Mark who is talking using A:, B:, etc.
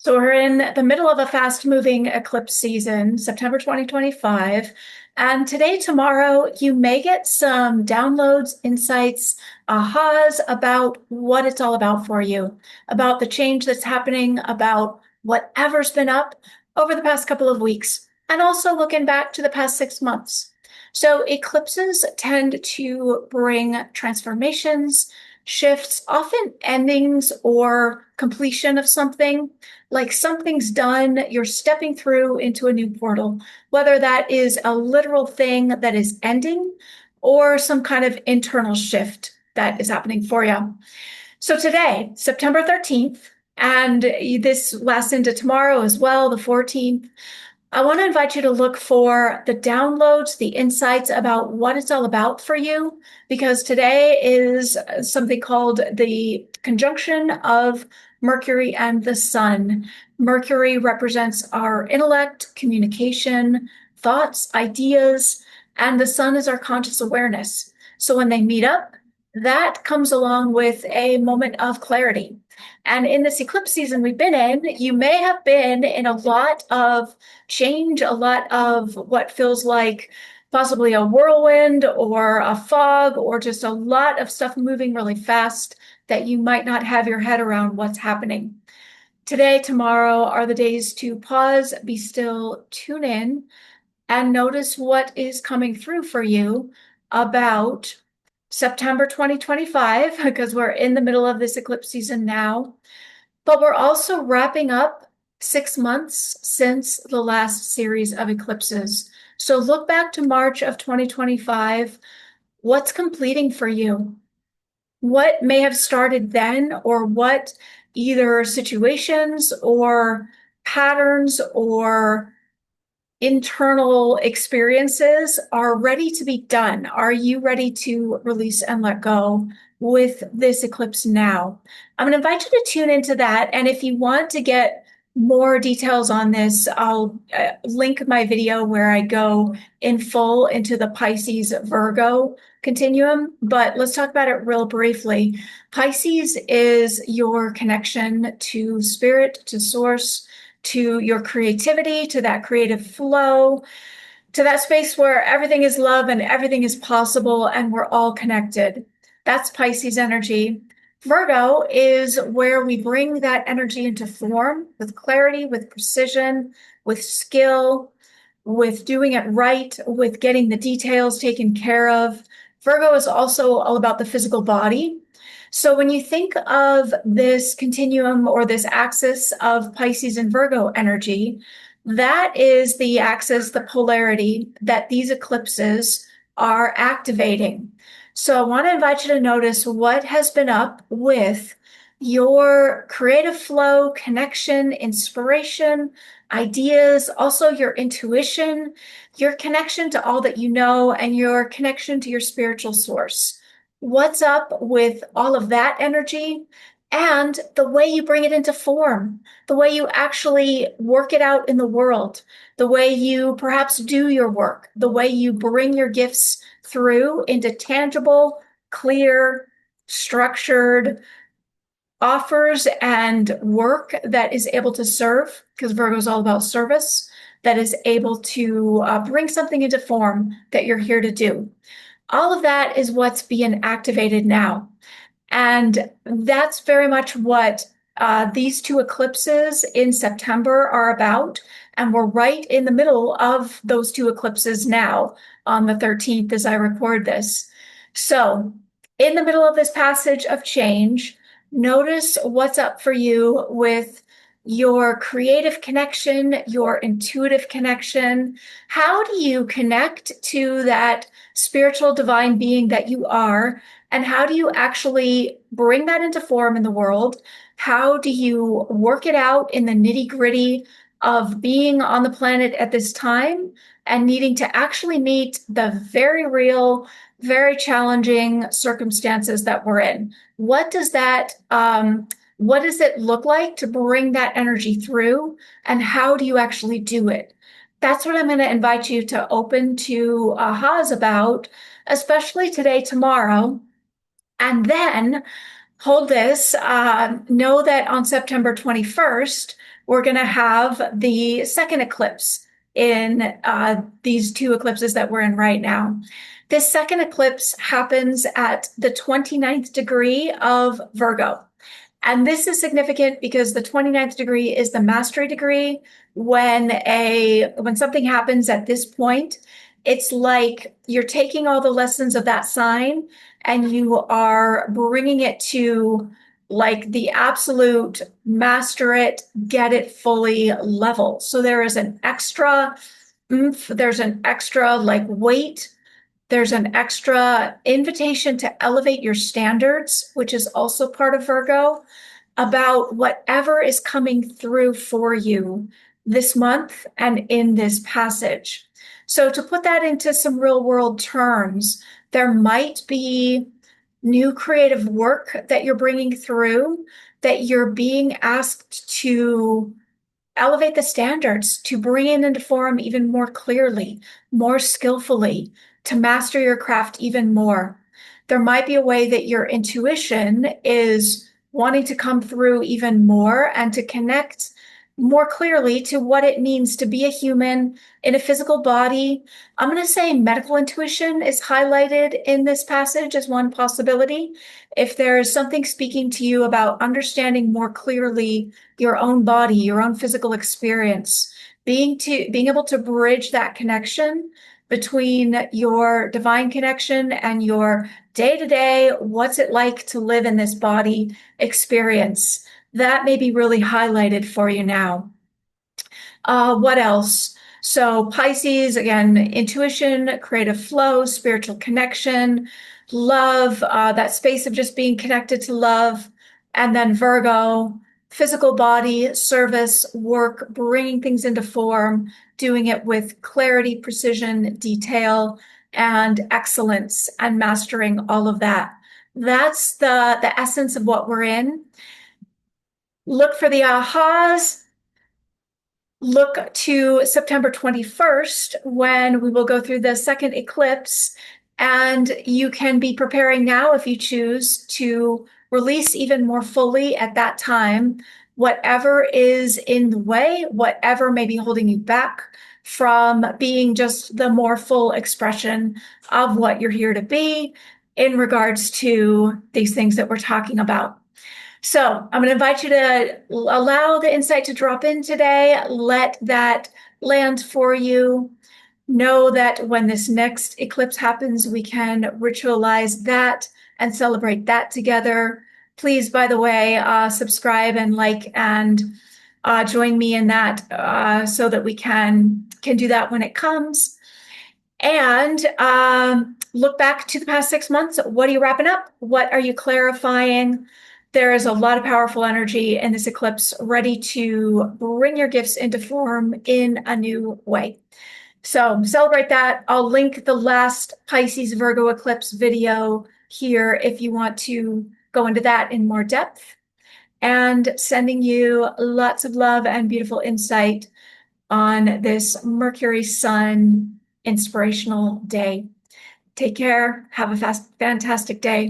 A: So we're in the middle of a fast-moving eclipse season, September 2025. And today, tomorrow, you may get some downloads, insights, ahas about what it's all about for you, about the change that's happening, about whatever's been up over the past couple of weeks, and also looking back to the past 6 months. So eclipses tend to bring transformations, shifts, often endings or completion of something, like something's done, you're stepping through into a new portal, whether that is a literal thing that is ending or some kind of internal shift that is happening for you. So today, September 13th, and this lasts into tomorrow as well, the 14th, I want to invite you to look for the downloads, the insights about what it's all about for you, because today is something called the conjunction of Mercury and the Sun. Mercury represents our intellect, communication, thoughts, ideas, and the Sun is our conscious awareness. So when they meet up, that comes along with a moment of clarity. And in this eclipse season we've been in, you may have been in a lot of change, a lot of what feels like possibly a whirlwind or a fog or just a lot of stuff moving really fast that you might not have your head around what's happening. Today, tomorrow are the days to pause, be still, tune in, and notice what is coming through for you about September 2025, because we're in the middle of this eclipse season now. But we're also wrapping up 6 months since the last series of eclipses. So look back to March of 2025. What's completing for you? What may have started then, or what either situations or patterns or internal experiences are ready to be done? Are you ready to release and let go with this eclipse now? I'm going to invite you to tune into that. And if you want to get more details on this, I'll link my video where I go in full into the Pisces Virgo continuum. But let's talk about it real briefly. Pisces is your connection to spirit, to source, to your creativity, to that creative flow, to that space where everything is love and everything is possible and we're all connected. That's Pisces energy. Virgo is where we bring that energy into form with clarity, with precision, with skill, with doing it right, with getting the details taken care of. Virgo is also all about the physical body. So when you think of this continuum or this axis of Pisces and Virgo energy, that is the axis, the polarity that these eclipses are activating. So I want to invite you to notice what has been up with your creative flow, connection, inspiration, ideas, also your intuition, your connection to all that you know, and your connection to your spiritual source. What's up with all of that energy and the way you bring it into form, the way you actually work it out in the world, the way you perhaps do your work, the way you bring your gifts through into tangible, clear, structured offers and work that is able to serve, because Virgo is all about service, that is able to bring something into form that you're here to do. All of that is what's being activated now. And that's very much what these two eclipses in September are about. And we're right in the middle of those two eclipses now on the 13th as I record this. So in the middle of this passage of change, notice what's up for you with your creative connection, your intuitive connection. How do you connect to that spiritual divine being that you are? And how do you actually bring that into form in the world? How do you work it out in the nitty-gritty of being on the planet at this time and needing to actually meet the very real, very challenging circumstances that we're in? What does it look like to bring that energy through? And how do you actually do it? That's what I'm going to invite you to open to ahas about, especially today, tomorrow. And then hold this. Know that on September 21st, we're going to have the second eclipse in these two eclipses that we're in right now. This second eclipse happens at the 29th degree of Virgo. And this is significant because the 29th degree is the mastery degree. When something happens at this point, it's like you're taking all the lessons of that sign and you are bringing it to like the absolute master it, get it fully level. So there is an extra oomph, there's an extra like weight, there's an extra invitation to elevate your standards, which is also part of Virgo, about whatever is coming through for you this month and in this passage. So, to put that into some real world terms, there might be new creative work that you're bringing through that you're being asked to elevate the standards, to bring it into form even more clearly, more skillfully, to master your craft even more. There might be a way that your intuition is wanting to come through even more and to connect more clearly to what it means to be a human in a physical body. I'm going to say medical intuition is highlighted in this passage as one possibility. If there is something speaking to you about understanding more clearly your own body, your own physical experience, being able to bridge that connection between your divine connection and your day-to-day, what's it like to live in this body experience, that may be really highlighted for you now. What else? So Pisces, again, intuition, creative flow, spiritual connection, love, that space of just being connected to love. And then Virgo, physical body, service, work, bringing things into form, doing it with clarity, precision, detail, and excellence, and mastering all of that. That's the essence of what we're in. Look for the ahas. Look to September 21st when we will go through the second eclipse, and you can be preparing now if you choose to release even more fully at that time whatever is in the way, whatever may be holding you back from being just the more full expression of what you're here to be in regards to these things that we're talking about. So I'm going to invite you to allow the insight to drop in today. Let that land for you. Know that when this next eclipse happens, we can ritualize that and celebrate that together. Please, by the way, subscribe and like and join me in that so that we can do that when it comes. And look back to the past 6 months. What are you wrapping up? What are you clarifying? There is a lot of powerful energy in this eclipse ready to bring your gifts into form in a new way. So celebrate that. I'll link the last Pisces Virgo eclipse video here if you want to go into that in more depth. And sending you lots of love and beautiful insight on this Mercury Sun inspirational day. Take care. Have a fantastic day.